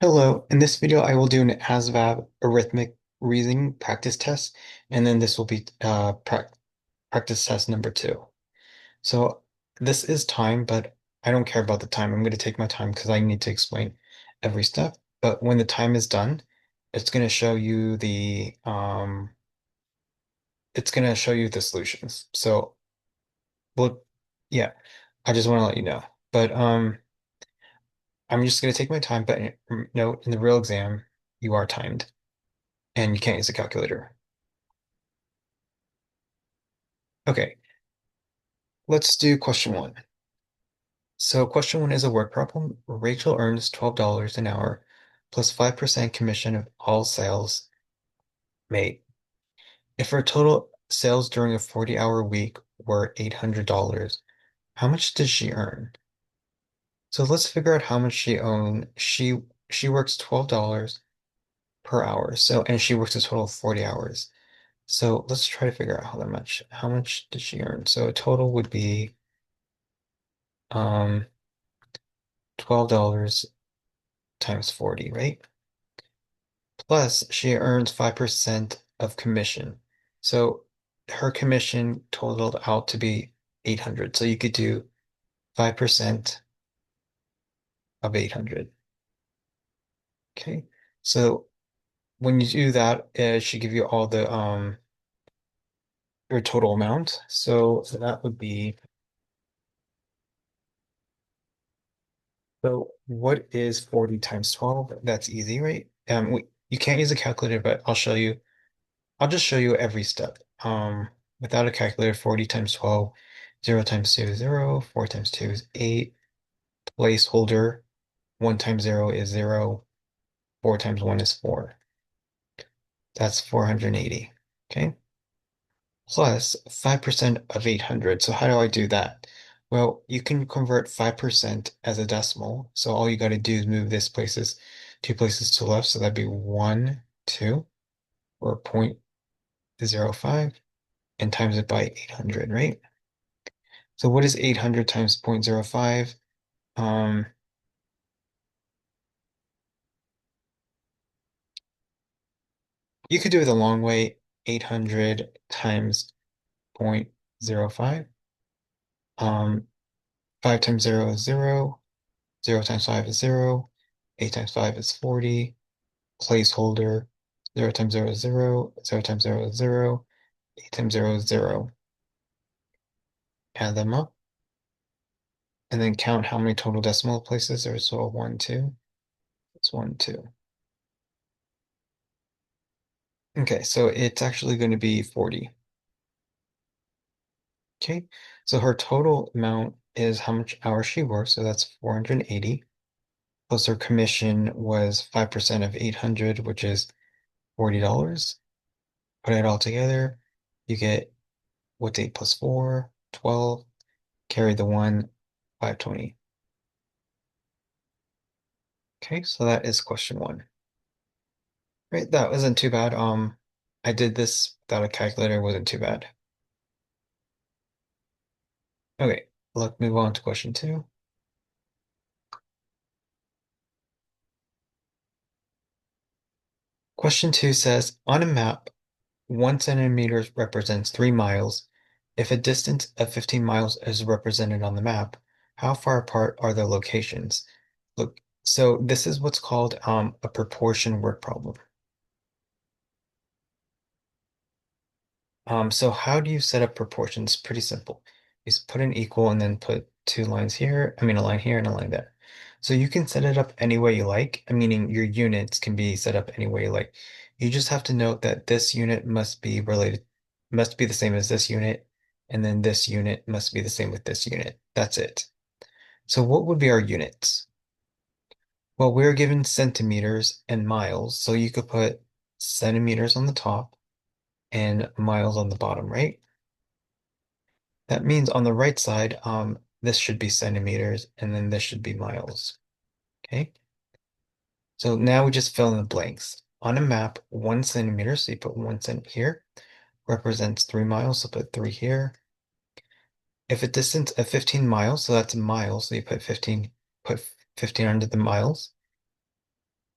Hello, in this video I will do an ASVAB arithmetic reasoning practice test, and then this will be practice test number two. So this is time, but I don't care about the time. I'm going to take my time because I need to explain every step. But when the time is done, it's going to show you the solutions. So well, yeah, I just want to let you know. But I'm just going to take my time. But note, in the real exam, you are timed, and you can't use a calculator. Okay, let's do question one. So question one is a word problem. Rachel earns $12 an hour plus 5% commission of all sales made. If her total sales during a 40-hour week were $800, how much does she earn? So let's figure out how much she own. She works $12 per hour. And she works a total of 40 hours. So let's try to figure out how much did she earn? So a total would be um $12 times 40, right? Plus, she earns 5% of commission. So her commission totaled out to be 800. So you could do 5% of 800. Okay. So when you do that, it should give you all the your total amount. So that would be, so what is 40 times 12? That's easy, right? You can't use a calculator, but I'll just show you every step. Without a calculator, 40 times 12, 0 times 2 is 0, 4 times 2 is 8, placeholder, 1 times 0 is 0, 4 times 1 is 4. That's 480, okay? Plus 5% of 800. So how do I do that? Well, you can convert 5% as a decimal. So all you got to do is move this places, two places to the left. So that'd be 1, 2, or 0.05, and times it by 800, right? So what is 800 times 0.05? Um, you could do it the long way, 800 times 0.05. 5 times 0 is 0, 0 times 5 is 0, 8 times 5 is 40, placeholder, 0 times 0 is 0, 0 times 0 is 0, 8 times 0 is 0. Add them up, and then count how many total decimal places there is. So 1, 2, it's 1, 2. Okay, so it's actually going to be 40. Okay, so her total amount is how much hours she worked, so that's 480. Plus her commission was 5% of 800, which is $40. Put it all together, you get what's 8 plus 4, 12, carry the 1, 520. Okay, so that is question one. Right, that wasn't too bad. I did this without a calculator, it wasn't too bad. Okay, let's move on to question two. Question two says, on a map, 1 centimeter represents 3 miles. If a distance of 15 miles is represented on the map, how far apart are the locations? Look, so this is what's called a proportion word problem. So how do you set up proportions? Pretty simple. You just put an equal and then put two lines here, I mean a line here and a line there. So you can set it up any way you like, meaning your units can be set up any way you like. You just have to note that this unit must be the same as this unit, and then this unit must be the same with this unit. That's it. So what would be our units? Well, we're given centimeters and miles, so you could put centimeters on the top and miles on the bottom, right? That means on the right side, this should be centimeters and then this should be miles. Okay. So now we just fill in the blanks. On a map, 1 centimeter, so you put 1 cent here, represents 3 miles, so put 3 here. If a distance of 15 miles, so that's miles, so you put 15 under the miles.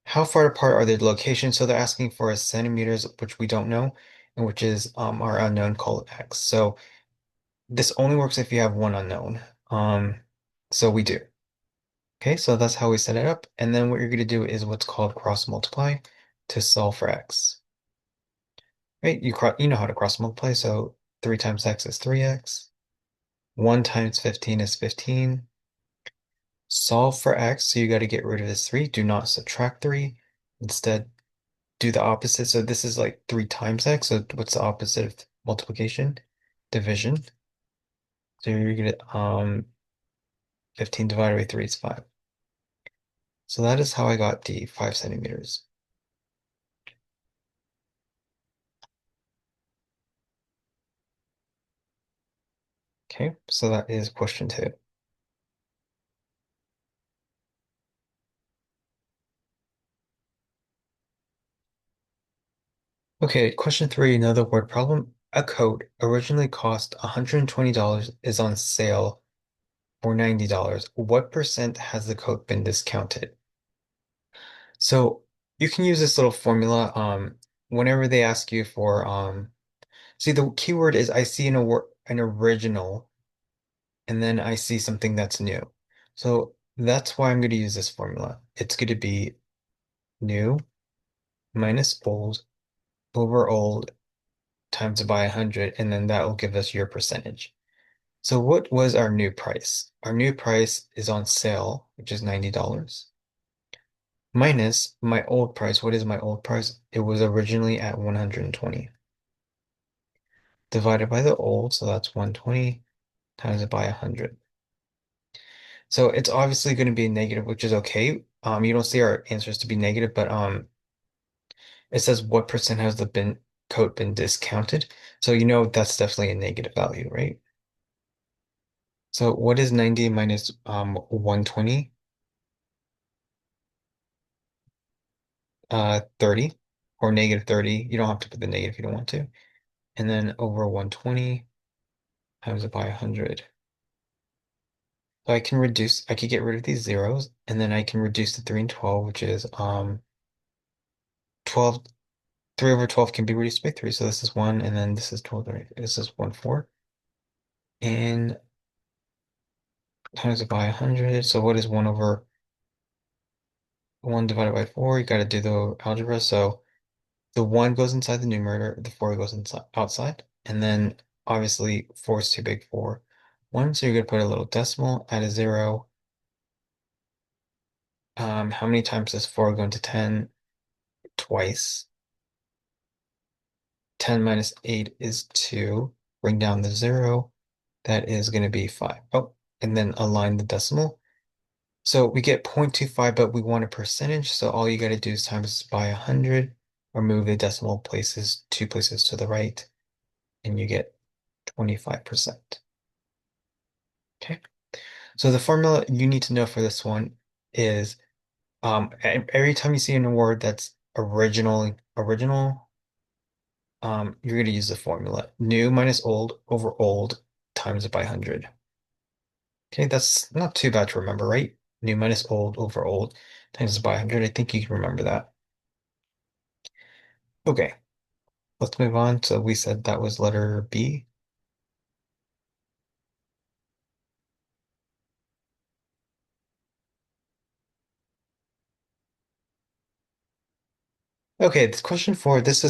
How far apart are the locations? So they're asking for a centimeters, which we don't know, and which is our unknown called x. So this only works if you have one unknown. So we do. Okay, so that's how we set it up. And then what you're going to do is what's called cross multiply to solve for x. Right? You know how to cross multiply. So 3 times x is 3x. 1 times 15 is 15. Solve for x, so you got to get rid of this 3. Do not subtract 3. Instead, do the opposite. So this is like 3 times x. So what's the opposite of multiplication? Division. So you're gonna 15 divided by 3 is 5. So that is how I got the 5 centimeters. Okay, so that is question 2. Okay, question 3, another word problem. A coat originally cost $120 is on sale for $90. What percent has the coat been discounted? So you can use this little formula whenever they ask you for see the keyword is I see an original and then I see something that's new. So that's why I'm going to use this formula. It's going to be new minus old over old times by 100, and then that will give us your percentage. So what was our new price? Our new price is on sale, which is $90, minus my old price. What is my old price? It was originally at 120. Divided by the old, so that's 120 times it by 100. So it's obviously going to be negative, which is okay. You don't see our answers to be negative, but it says what percent has the bin code been discounted. So you know that's definitely a negative value, right? So what is 90 minus 120? 30 or negative 30. You don't have to put the negative if you don't want to. And then over 120 times it by 100. So I could get rid of these zeros, and then I can reduce the 3 and 12, which is 12, 3 over 12 can be reduced by 3. So this is 1, and then this is 12, right? This is 1, 4. And times it by 100. So what is 1 over 1 divided by 4? You got to do the algebra. So the 1 goes inside the numerator, the 4 goes inside outside. And then obviously 4 is too big for 1. So you're going to put a little decimal, add a 0. How many times does 4 go into 10? Twice. 10 minus 8 is 2. Bring down the 0. That is going to be 5. Oh, and then align the decimal. So we get 0.25, but we want a percentage. So all you got to do is times by 100 or move the decimal places 2 places to the right, and you get 25%. Okay. So the formula you need to know for this one is every time you see a word that's original, you're going to use the formula new minus old over old times it by 100. Okay, that's not too bad to remember, right? New minus old over old times it by 100. I think you can remember that. Okay, let's move on. So we said that was letter B. Okay, this question 4, this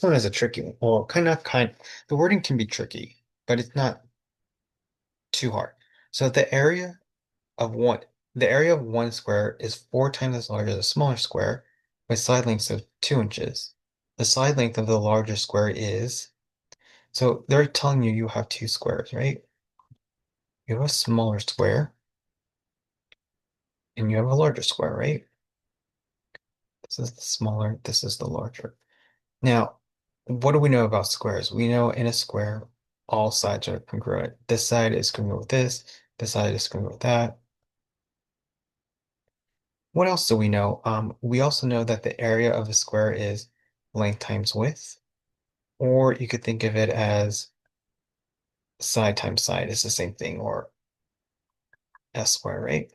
one is a tricky one. Well, the wording can be tricky, but it's not too hard. So the area of one square is 4 times as large as a smaller square with side lengths of 2 inches. The side length of the larger square is, so they're telling you have two squares, right? You have a smaller square and you have a larger square, right? This is the smaller, this is the larger. Now, what do we know about squares? We know in a square, all sides are congruent. This side is congruent with this side is congruent with that. What else do we know? We also know that the area of a square is length times width, or you could think of it as side times side is the same thing, or S square, right?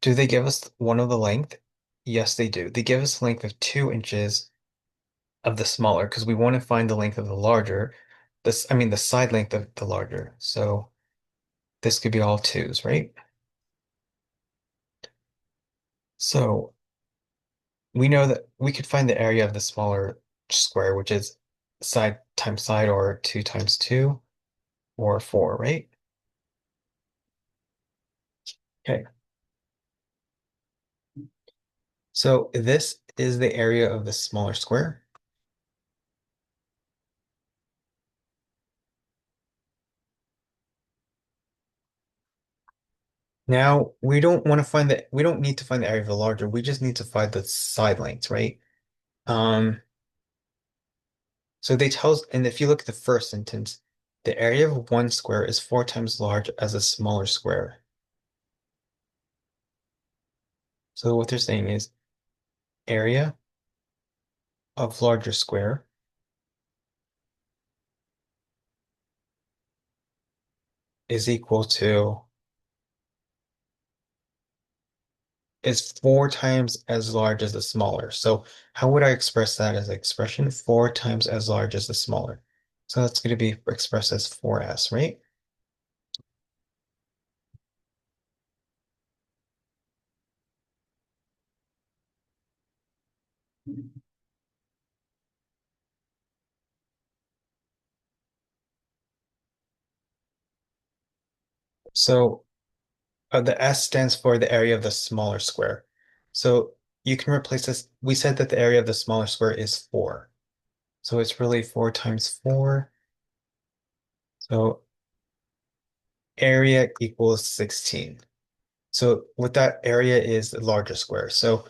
Do they give us one of the length? Yes, they do. They give us a length of 2 inches of the smaller because we want to find the length of the larger. I mean, the side length of the larger. So this could be all twos, right? So we know that we could find the area of the smaller square, which is side times side or 2 times 2 or 4, right? Okay. So this is the area of the smaller square. Now, we don't need to find the area of the larger. We just need to find the side lengths, right? Um, so they tell us, and if you look at the first sentence, the area of one square is 4 times large as a smaller square. So what they're saying is area of larger square is equal to is 4 times as large as the smaller. So how would I express that as an expression? 4 times as large as the smaller. So that's going to be expressed as 4s, right? So the S stands for the area of the smaller square. So you can replace this. We said that the area of the smaller square is 4. So it's really 4 times 4. So area equals 16. So what that area is the larger square. So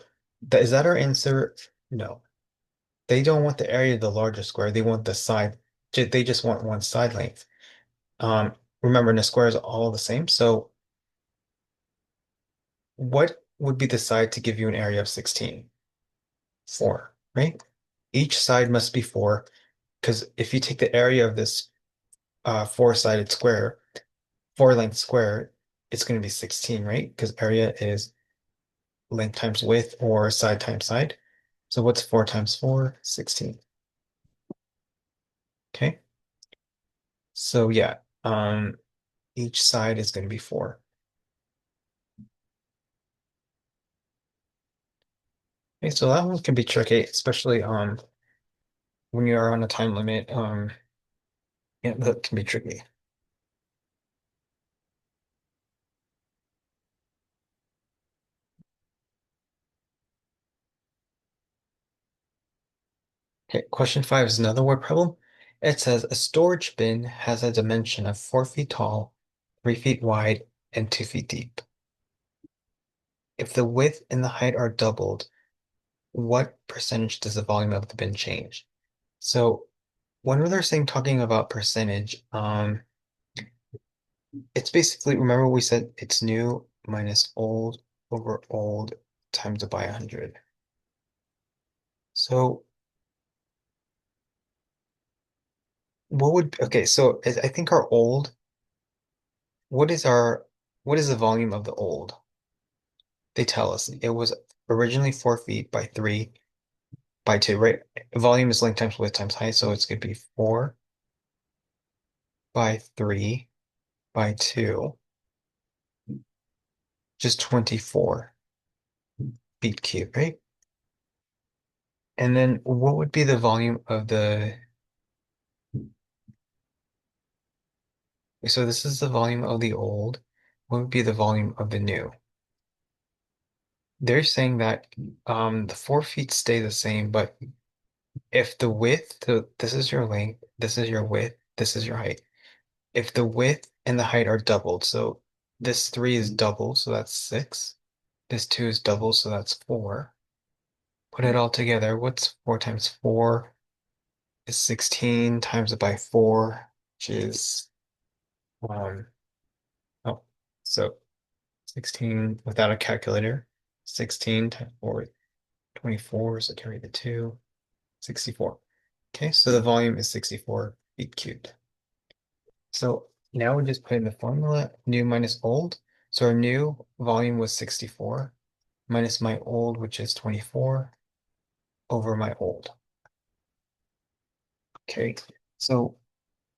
is that our answer? No. They don't want the area of the larger square. They want the side. They just want one side length. Remember, the squares are all the same. So what would be the side to give you an area of 16? 4, right? Each side must be 4 because if you take the area of this four-sided square, four-length square, it's going to be 16, right? Because area is length times width or side times side. So what's 4 times 4? 16. Okay. So yeah, each side is going to be 4. Okay, so that one can be tricky, especially when you are on a time limit. Yeah, that can be tricky. Okay, question 5 is another word problem. It says a storage bin has a dimension of 4 feet tall, 3 feet wide, and 2 feet deep. If the width and the height are doubled, what percentage does the volume of the bin change? So when they're saying talking about percentage, it's basically, remember we said it's new minus old over old times it by 100. So okay, so I think our old, what is our, what is the volume of the old? They tell us it was originally 4 feet by 3 by 2, right? Volume is length times width times height, so it's going to be 4 by 3 by 2, just 24 feet cubed, right? And then what would be the volume of so this is the volume of the old. What would be the volume of the new? They're saying that the 4 feet stay the same, but if the width, so this is your length, this is your width, this is your height. If the width and the height are doubled, so this 3 is double, so that's 6. This 2 is double, so that's 4. Put it all together. What's 4 times 4 is 16 times it by 4, which is um oh, so 16 without a calculator. 16 times 4, 24, so carry the 2, 64. Okay, so the volume is 64 feet cubed. So now we just put in the formula, new minus old. So our new volume was 64 minus my old, which is 24, over my old. Okay, so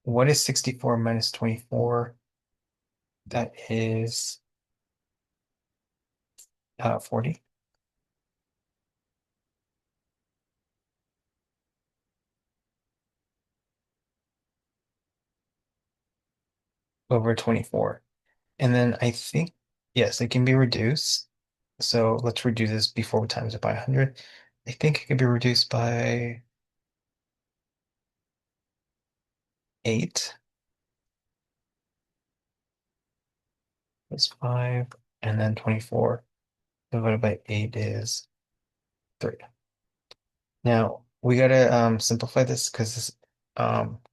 what is 64 minus 24? That is 40 over 24. And then I think, yes, it can be reduced. So let's redo this before we times it by 100. I think it can be reduced by 8. That's 5. And then 24 divided by 8 is 3. Now we gotta simplify this because this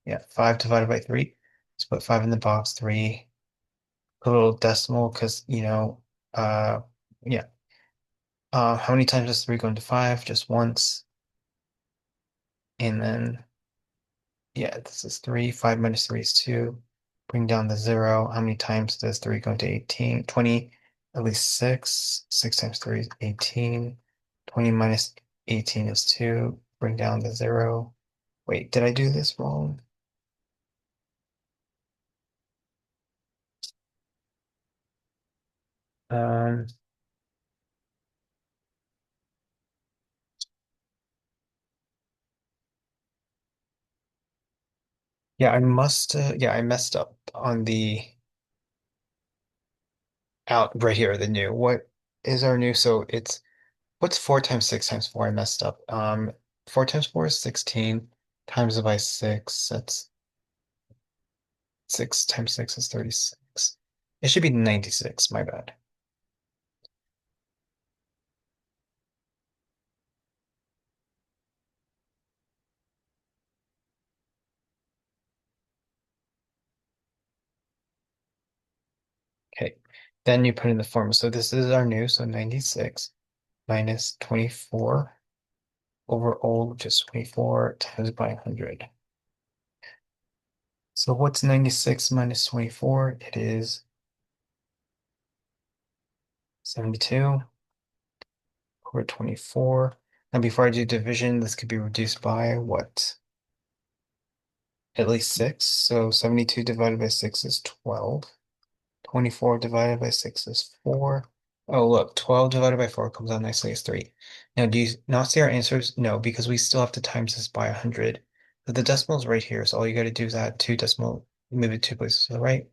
yeah, 5 divided by 3. Let's put 5 in the box, 3, put a little decimal because yeah. How many times does 3 go into 5? Just once. And then yeah, this is 3. 5 minus 3 is 2. Bring down the 0. How many times does 3 go into 18? 20, at least 6. 6 times 3 is 18. 20 minus 18 is 2. Bring down the 0. Wait, did I do this wrong? Um, yeah, yeah, I messed up on the out right here, the new. What is our new? So what's 4 times 6 times 4? I messed up. 4 times 4 is 16, times it by 6. That's 6 times 6 is 36. It should be 96, my bad. Okay. Then you put in the formula. So this is our new, so 96 minus 24 over old, which is 24 times by 100. So what's 96 minus 24? It is 72 over 24. Now before I do division, this could be reduced by what? At least 6. So 72 divided by 6 is 12. 24 divided by 6 is 4. Oh, look, 12 divided by 4 comes out nicely as 3. Now, do you not see our answers? No, because we still have to times this by 100. But the decimal is right here, so all you got to do is add 2 decimal, move it 2 places to the right,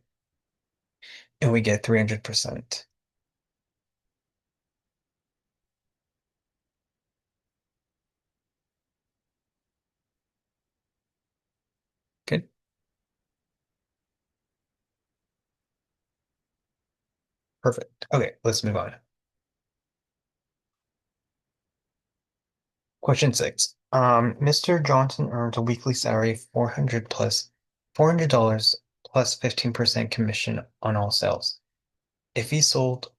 and we get 300%. Good. Perfect. Okay, let's move on. Question 6. Mr. Johnson earns a weekly salary of 400 plus $400 plus 15% commission on all sales. If he sold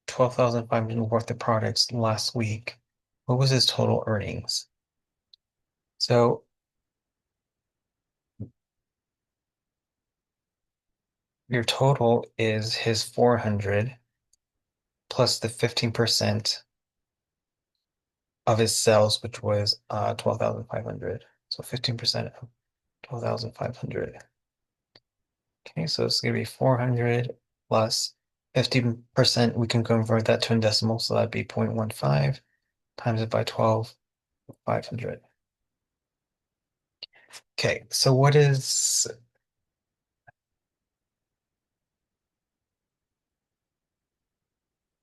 12,500 worth of products last week, what was his total earnings? So your total is his 400 plus the 15% of his sales, which was 12,500. So 15% of 12,500. Okay, so it's gonna be 400 plus 15%. We can convert that to a decimal, so that'd be 0.15 times it by 12,500. Okay, so what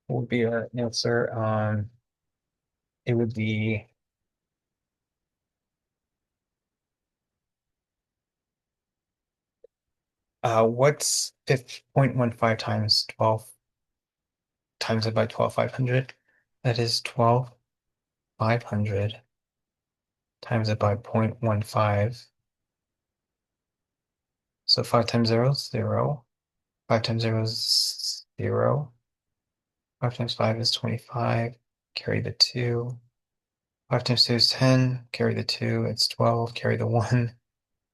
would be our answer? It would be what's 0.15 times 12 times it by 12,500? That is 12,500 times it by 0.15. So 5 times 0 is 0. 5 times 0 is 0. 5 times 5 is 25. Carry the 2. 5 times 2 is 10. Carry the 2. It's 12. Carry the 1.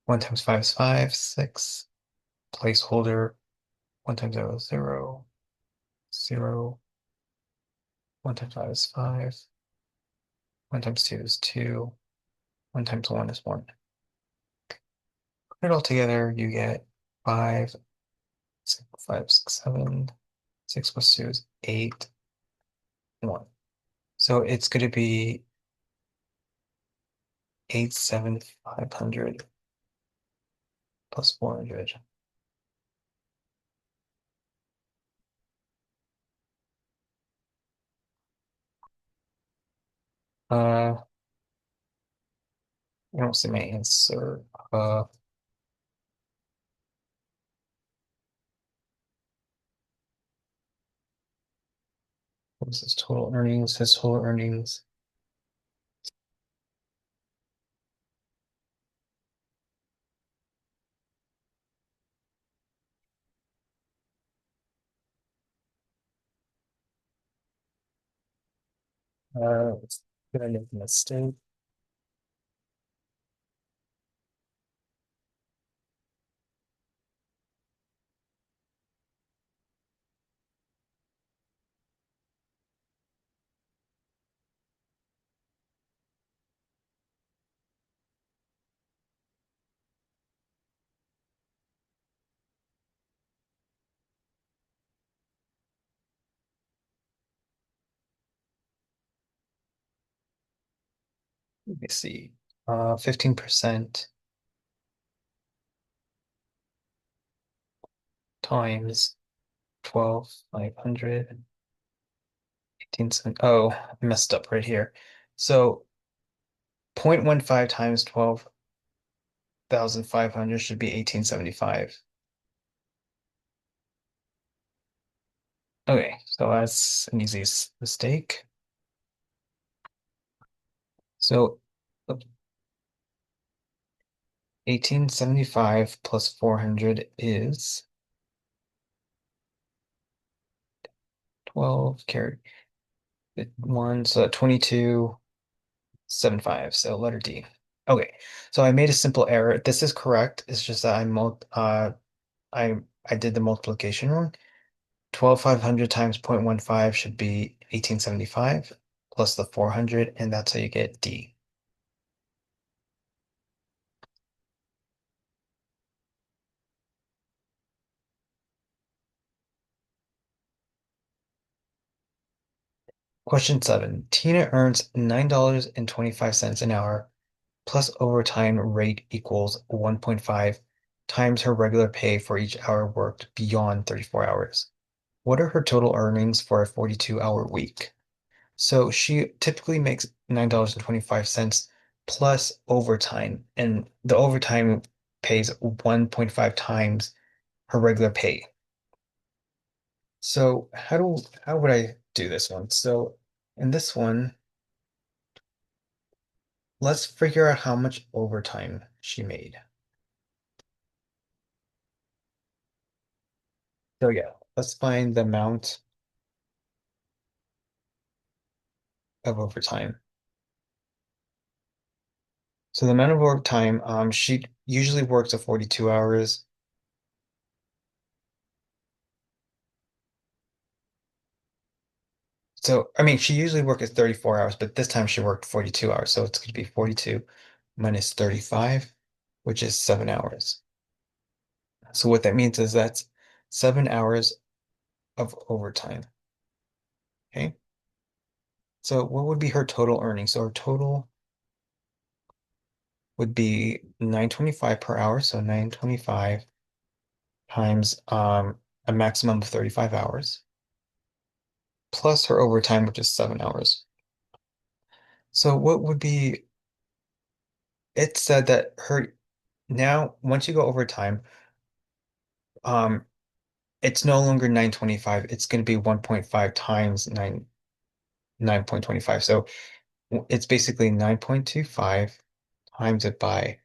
1 times 5 is 5. 6. Placeholder. 1 times 0 is 0. 0. 1 times 5 is 5. 1 times 2 is 2. 1 times 1 is 1. Put it all together, you get 5, 6, 5, 6, 7. 6 plus 2 is 8, 1. So it's going to be 8, 7, 500 plus 400. I don't see my answer. What was his total earnings? His total earnings. It's gonna make a mistake. Let me see. 15% times 12, 500, 18, oh, I messed up right here. So 0.15 times 12,500 should be 1875. Okay, so that's an easy mistake. So 1875 plus 400 is 12 carry 1, so 2275. So letter D. Okay, so I made a simple error. This is correct. It's just that I I did the multiplication wrong. 12,500 times 0.15 should be 1875 plus the 400, and that's how you get D. Question 7. Tina earns $9.25 an hour plus overtime rate equals 1.5 times her regular pay for each hour worked beyond 34 hours. What are her total earnings for a 42-hour week? So she typically makes $9.25 plus overtime, and the overtime pays 1.5 times her regular pay. So how would I do this one? So in this one, let's figure out how much overtime she made. So yeah, let's find the amount of overtime. So the amount of overtime, she usually works at 42 hours. So, I mean, she usually works at 34 hours, but this time she worked 42 hours. So it's going to be 42 minus 35, which is 7 hours. So what that means is that's 7 hours of overtime. Okay. So what would be her total earnings? So her total would be 925 per hour. So 925 times a maximum of 35 hours plus her overtime, which is 7 hours. So what would be, it said that her now once you go overtime, um, it's no longer 925. It's going to be 1.5 times 9.25. So it's basically 9.25 times it by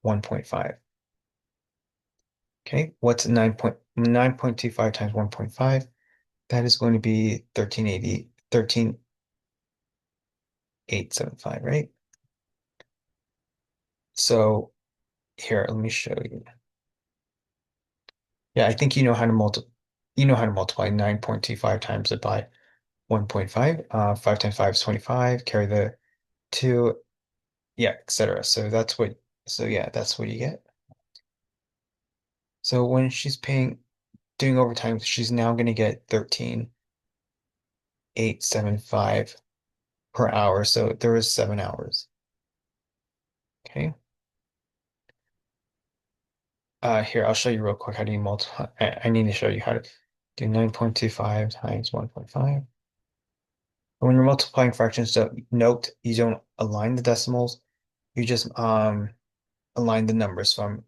1.5. Okay, what's 9.25 times 1.5? That is going to be 13,875, right? So here, let me show you. Yeah, I think you know how to multiply 9.25 times it by 1.5. 5 times 5 is 25. Carry the 2, yeah, etc. So yeah, that's what you get. So when she's doing overtime, she's now going to get 13,875 per hour. So there is 7 hours. Okay. Here, I'll show you real quick how do you multiply. I need to show you how to do 9.25 times 1.5. When you're multiplying fractions, note you don't align the decimals. You just align the numbers from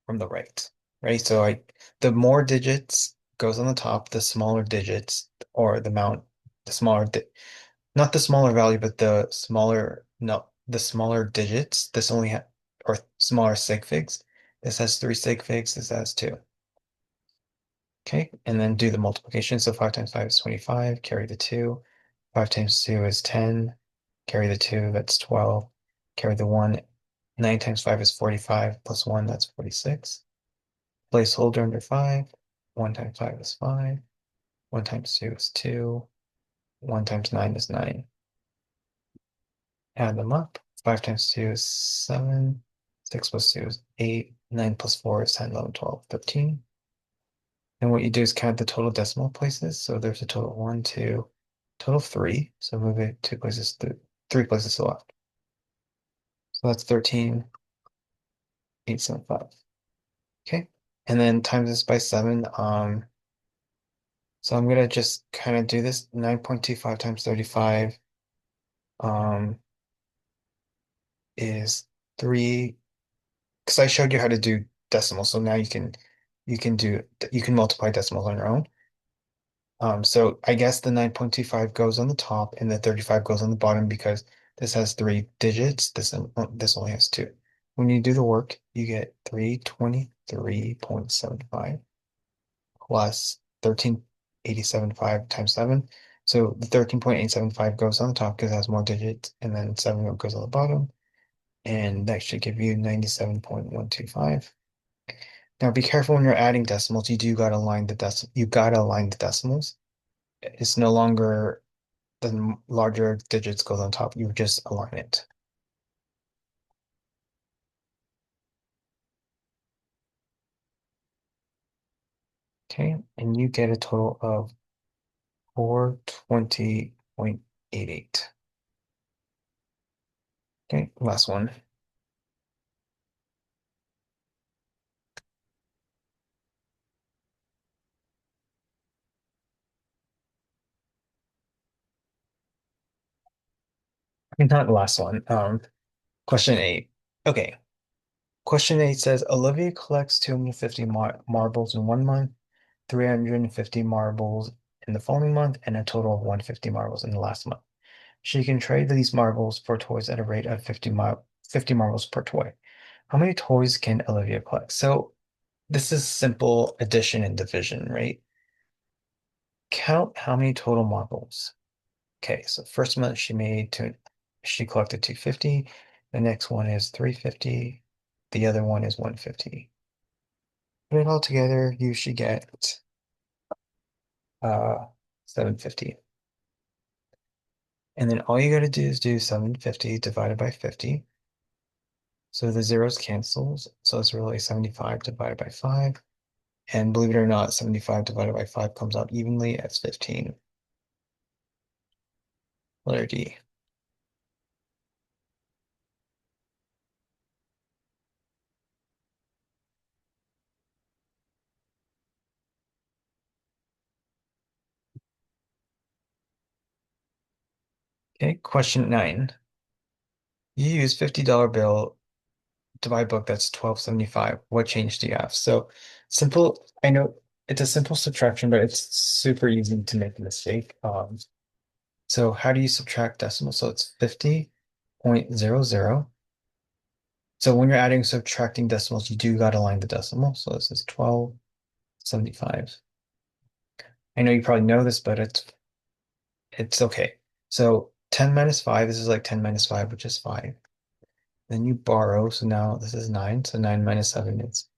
the right. Right? So the more digits goes on the top, the smaller digits or the amount, the smaller di not the smaller value, but the smaller no the smaller digits. This only ha or smaller sig figs. This has 3 sig figs, this has 2. Okay, and then do the multiplication. So 5 times 5 is 25, carry the 2. 5 times 2 is 10, carry the 2, that's 12. Carry the 1. 9 times 5 is 45, plus 1, that's 46. Placeholder under 5. 1 times 5 is 5. 1 times 2 is 2. 1 times 9 is 9. Add them up. 5 times 2 is 7. 6 plus 2 is 8. 9 plus 4 is 10, 11, 12, 13. And what you do is count the total decimal places. So there's a total 1, 2, total 3. So move it 2 places, 3 places to the left. So that's 13,875. Okay. And then times this by 7. So I'm gonna just kind of do this 9.25 times 35 um is 3, because I showed you how to do decimals. So now you can multiply decimals on your own. So I guess the 9.25 goes on the top and the 35 goes on the bottom because this has 3 digits. This only has 2. When you do the work, you get 323.75 plus 13,875 times 7. So the 13.875 goes on the top because it has more digits, and then 7 goes on the bottom, and that should give you 97.125. Now be careful when you're adding decimals. You gotta align the decimals. It's no longer the larger digits goes on top. You just align it. Okay, and you get a total of 420.88. Okay, last one. Not the last one. Question 8. Okay, question 8 says Olivia collects 250 marbles in 1 month, 350 marbles in the following month, and a total of 150 marbles in the last month. She can trade these marbles for toys at a rate of 50 marbles per toy. How many toys can Olivia collect? So this is simple addition and division, right? Count how many total marbles. Okay, so first month she collected 250. The next one is 350. The other one is 150. Put it all together, you should get uh 750. And then all you gotta do is do 750 divided by 50. So the zeros cancels. So it's really 75 divided by 5. And believe it or not, 75 divided by 5 comes out evenly as 15. Letter D. Okay, question 9. You use $50 bill to buy a book that's 12.75. What change do you have? So simple, I know it's a simple subtraction, but it's super easy to make a mistake. So how do you subtract decimals? So it's 50.00. So when you're adding subtracting decimals, you do got to line the decimal. So this is 12.75. I know you probably know this, but it's okay. So 10 minus 5, this is like 10 minus 5, which is 5. Then you borrow, so now this is 9. So 9 minus 7 is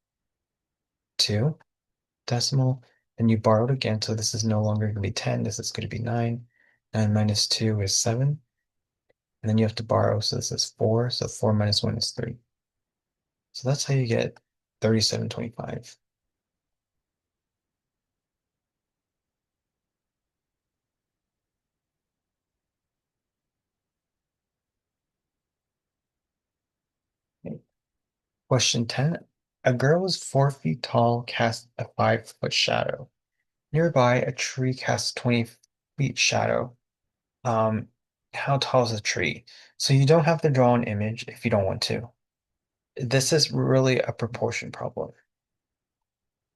2. Decimal. Then you borrowed again, so this is no longer going to be 10, this is going to be 9. 9 minus 2 is 7. And then you have to borrow, so this is 4, so 4 minus 1 is 3. So that's how you get 3725. Okay. Question 10. A girl is 4 feet tall, casts a 5 foot shadow. Nearby, a tree casts 20 feet shadow. Um, how tall is the tree? So you don't have to draw an image if you don't want to. This is really a proportion problem.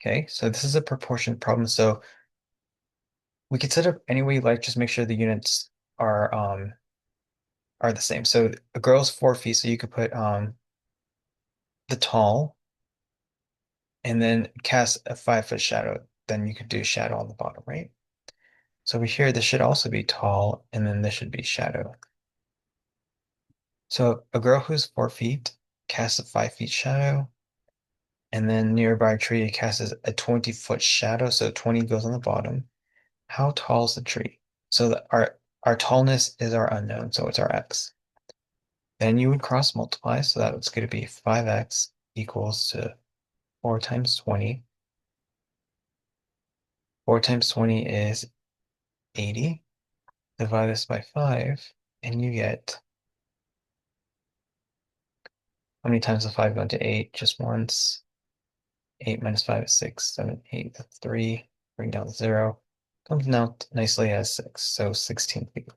Okay, so this is a proportion problem. So we could set up any way you like, just make sure the units are the same. So a girl's 4 feet, so you could put the tall and then cast a 5 foot shadow. Then you could do shadow on the bottom, right? So over here, this should also be tall, and then this should be shadow. So a girl who's 4 feet casts a 5 feet shadow, and then nearby a tree casts a 20 foot shadow. So 20 goes on the bottom. How tall is the tree? So our tallness is our unknown, so it's our x. Then you would cross multiply, so that it's going to be 5x equals to 4 times 20. 4 times 20 is 80. Divide this by 5, and you get, how many times does 5 go into 8? Just once. 8 minus 5 is 6, 7, 8, that's 3. Bring down the 0. Comes out nicely as 6, so 16 feet.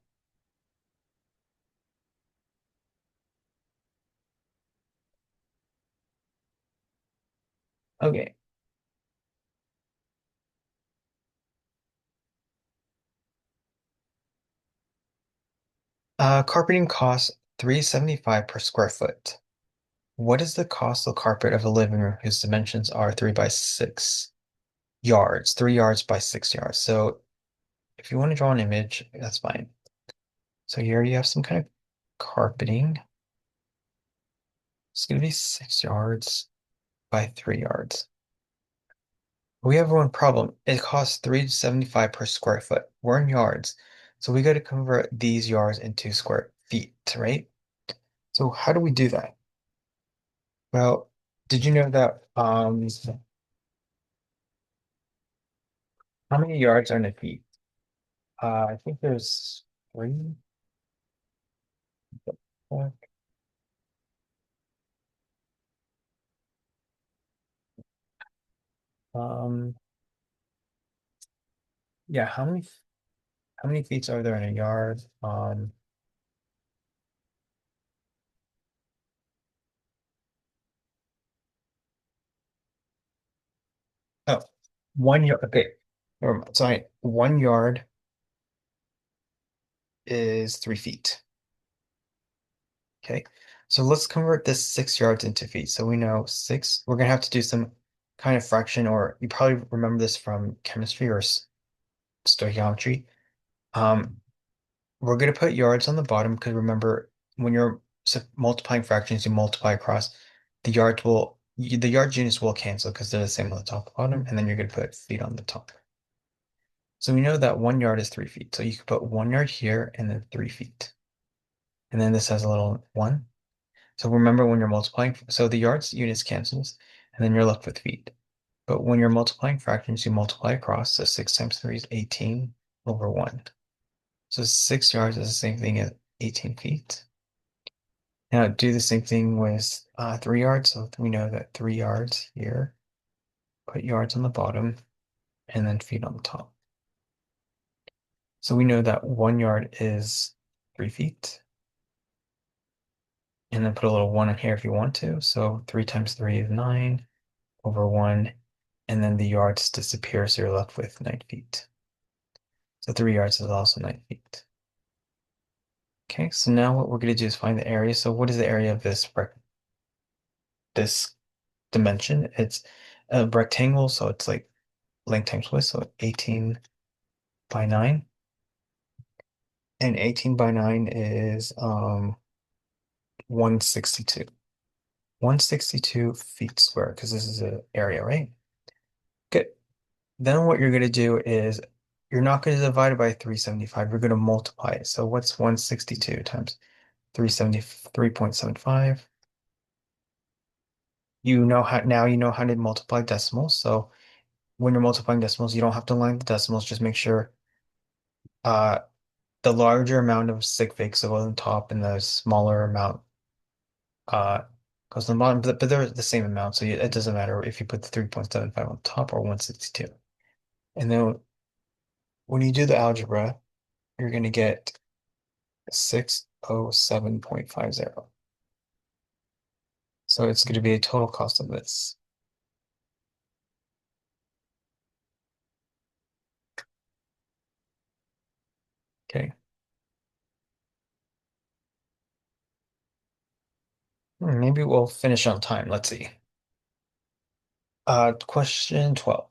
Okay. Carpeting costs 375 per square foot. What is the cost of carpet of a living room whose dimensions are 3 by 6 yards, 3 yards by 6 yards? So if you want to draw an image, that's fine. So here you have some kind of carpeting. It's going to be 6 yards by 3 yards. We have one problem. It costs 375 per square foot. We're in yards. So we got to convert these yards into square feet, right? So how do we do that? Well, did you know that how many yards are in a feet? I think there's three. Four. Um, yeah, how many feet are there in a yard? Oh, 1 yard. Okay. Sorry, 1 yard is 3 feet. Okay. So let's convert this 6 yards into feet. So we know six, we're gonna have to do some kind of fraction, or you probably remember this from chemistry or stoichiometry. Um, we're gonna put yards on the bottom because remember when you're multiplying fractions, you multiply across the yard units will cancel because they're the same on the top and bottom, and then you're gonna put feet on the top. So we know that 1 yard is 3 feet. So you could put 1 yard here and then 3 feet. And then this has a little one. So remember when you're multiplying, so the yards units cancels, and then you're left with feet. But when you're multiplying fractions, you multiply across. So 6 times 3 is 18 over 1. So 6 yards is the same thing as 18 feet. Now do the same thing with 3 yards. So we know that 3 yards here, put yards on the bottom, and then feet on the top. So we know that 1 yard is 3 feet. And then put a little 1 in here if you want to. So 3 times 3 is 9 over 1. And then the yards disappear, so you're left with 9 feet. So 3 yards is also 9 feet. Okay, so now what we're going to do is find the area. So what is the area of this dimension? It's a rectangle, so it's like length times width, so 18 by 9. And 18 by 9 is 162. 162 feet square, because this is an area, right? Good. Then what you're going to do is you're not going to divide it by 375. You're going to multiply it. So what's 162 times 373.75? You know how to multiply decimals. So when you're multiplying decimals, you don't have to line the decimals. Just make sure uh, the larger amount of sig figs go on top and the smaller amount uh, goes on the bottom. But they're the same amount, so it doesn't matter if you put the 3.75 on top or 162. And then when you do the algebra, you're going to get 607.50. So it's going to be a total cost of this. Okay. Maybe we'll finish on time. Let's see. Question 12.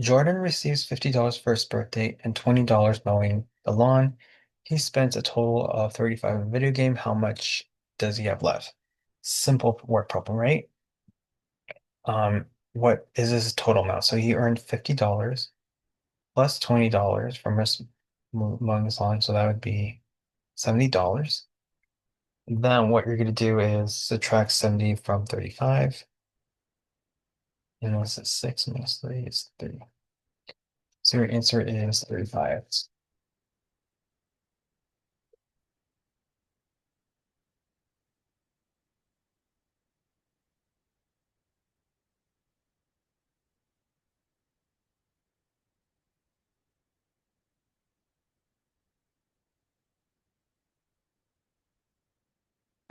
Jordan receives $50 for his birthday and $20 mowing the lawn. He spends a total of 35 on video game. How much does he have left? Simple word problem, right? What is his total amount? So he earned $50 plus $20 from his mowing his lawn, so that would be $70. Then what you're gonna do is subtract 70 from 35. And what's it? 6 minus 3 is 3. So your answer is 35.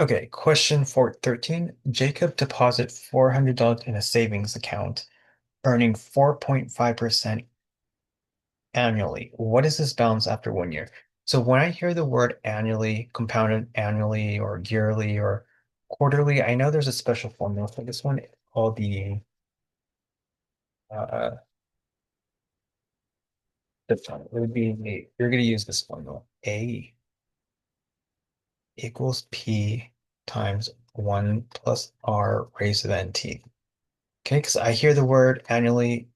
Okay, question for 13. Jacob deposit $400 in a savings account, earning 4.5% annually. What is this balance after 1 year? So when I hear the word annually, compounded annually, or yearly, or quarterly, I know there's a special formula for this one called uh, it would be, you're going to use this formula. A equals P times 1 plus R raised to the NT. Okay, because I hear the word annually.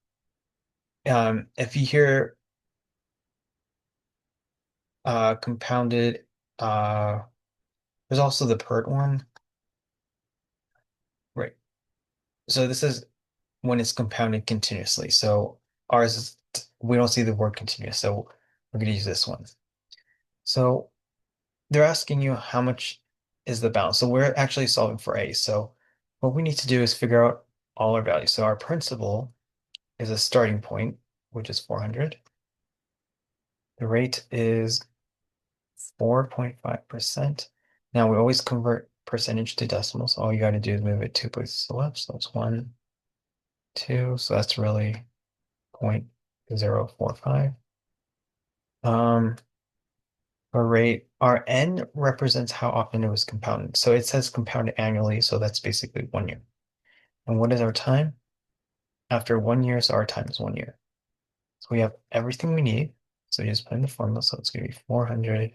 If you hear compounded, uh, there's also the PERT one. Right. So this is when it's compounded continuously. So ours is, we don't see the word continuous, so we're going to use this one. So they're asking you how much is the balance. So we're actually solving for A. So what we need to do is figure out all our values. So our principal is a starting point, which is 400. The rate is 4.5%. Now we always convert percentage to decimals. So all you got to do is move it 2 places to the left. So it's 1, 2. So that's really 0.045. Um, our rate, our N represents how often it was compounded. So it says compounded annually, so that's basically 1 year. And what is our time? After 1 year, so our time is 1 year. So we have everything we need. So you just put in the formula. So it's going to be 400,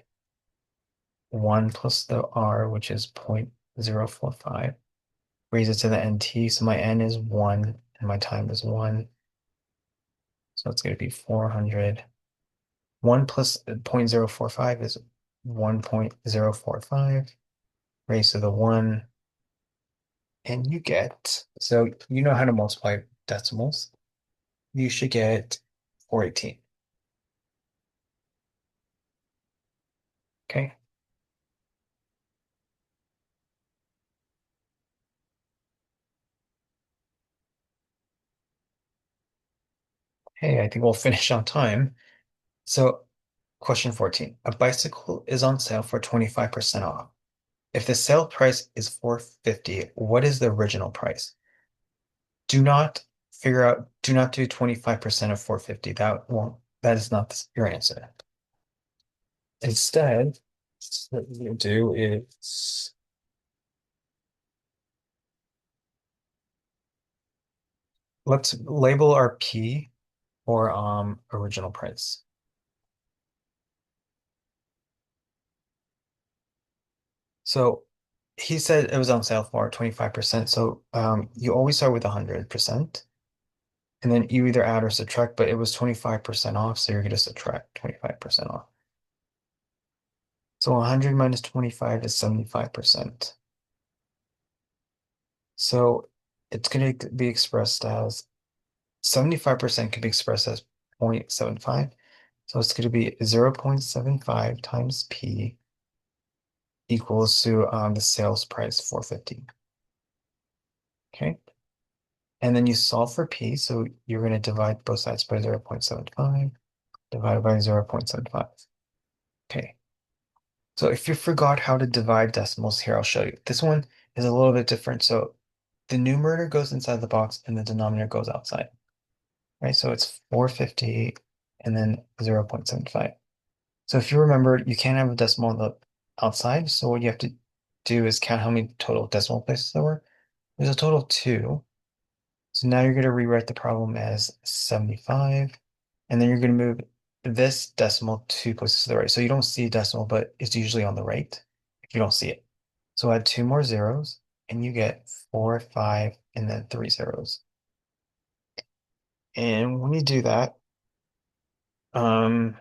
1 plus the R, which is 0.045. Raise it to the NT. So my N is 1 and my time is 1. So it's going to be 400. 1 plus 0.045 is 1.045 raised to the 1. And you get, so you know how to multiply decimals. You should get 418. Okay. Hey, I think we'll finish on time. So, question 14. A bicycle is on sale for 25% off. If the sale price is 450, what is the original price? Do not do 25% of 450. That is not your answer. Instead, what you do is let's label our P for original price. So he said it was on sale for 25%. So you always start with 100%. And then you either add or subtract, but it was 25% off, so you're going to subtract 25% off. So 100 minus 25 is 75%. So it's going to be expressed as 75% can be expressed as 0.75. So it's going to be 0.75 times P equals to the sales price 450. Okay. And then you solve for P. So you're going to divide both sides by 0.75 divided by 0.75. Okay. So if you forgot how to divide decimals here, I'll show you. This one is a little bit different. So the numerator goes inside the box and the denominator goes outside, right? So it's 450 and then 0.75. So if you remember, you can't have a decimal on the outside. So what you have to do is count how many total decimal places there were. There's a total of 2. So now you're going to rewrite the problem as 75. And then you're going to move this decimal 2 places to the right. So you don't see a decimal, but it's usually on the right if you don't see it. So add 2 more zeros and you get 4, 5, and then 3 zeros. And when you do that, um,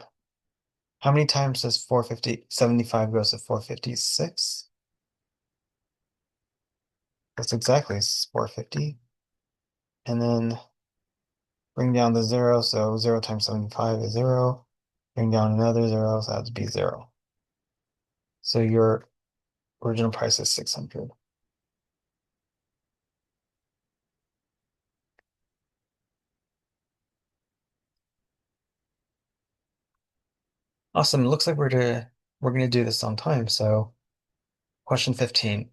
how many times does 450, 75 goes to 456? That's exactly, it's 450. And then bring down the 0, so 0 times 75 is 0. Bring down another 0, so that would be 0. So your original price is 600. Awesome. It looks like we're gonna do this on time. So question 15.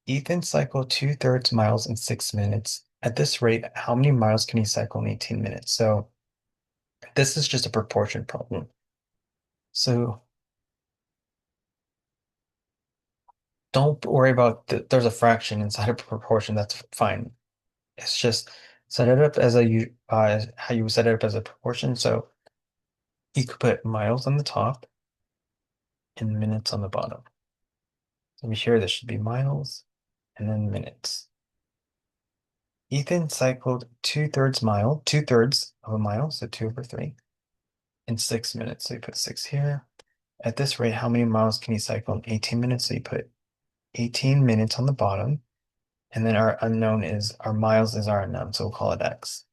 Ethan cycled 2/3 miles in 6 minutes. At this rate, how many miles can he cycle in 18 minutes? So this is just a proportion problem. So don't worry about there's a fraction inside a proportion. That's fine. It's just set it up as how you set it up as a proportion. So you could put miles on the top and minutes on the bottom. So here, this should be miles and then minutes. Ethan cycled 2/3 of a mile, so 2/3, in 6 minutes. So you put 6 here. At this rate, how many miles can he cycle in 18 minutes? So you put 18 minutes on the bottom. And then our miles is our unknown, so we'll call it X.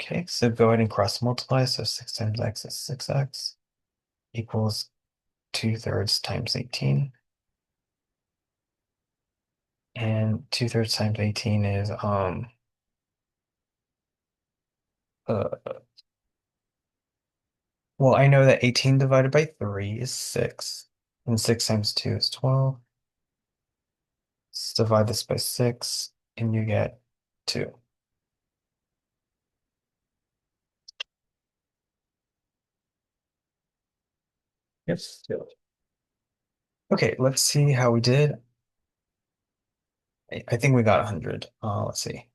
Okay, so go ahead and cross multiply. So 6 times X is 6X equals 2/3 times 18. And 2/3 times 18 is uh well, I know that 18 divided by 3 is 6. And 6 times 2 is 12. Let's divide this by 6, and you get 2. Yes. Yeah. Okay, let's see how we did. I think we got 100. Let's see.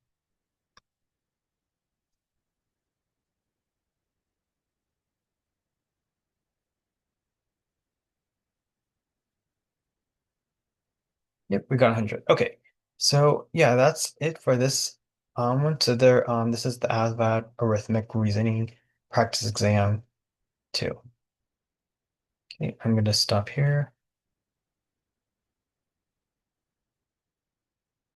Yep, we got 100. Okay. So yeah, that's it for this one. So this is the ASVAB Arithmetic Reasoning Practice Exam 2. Okay, I'm gonna stop here.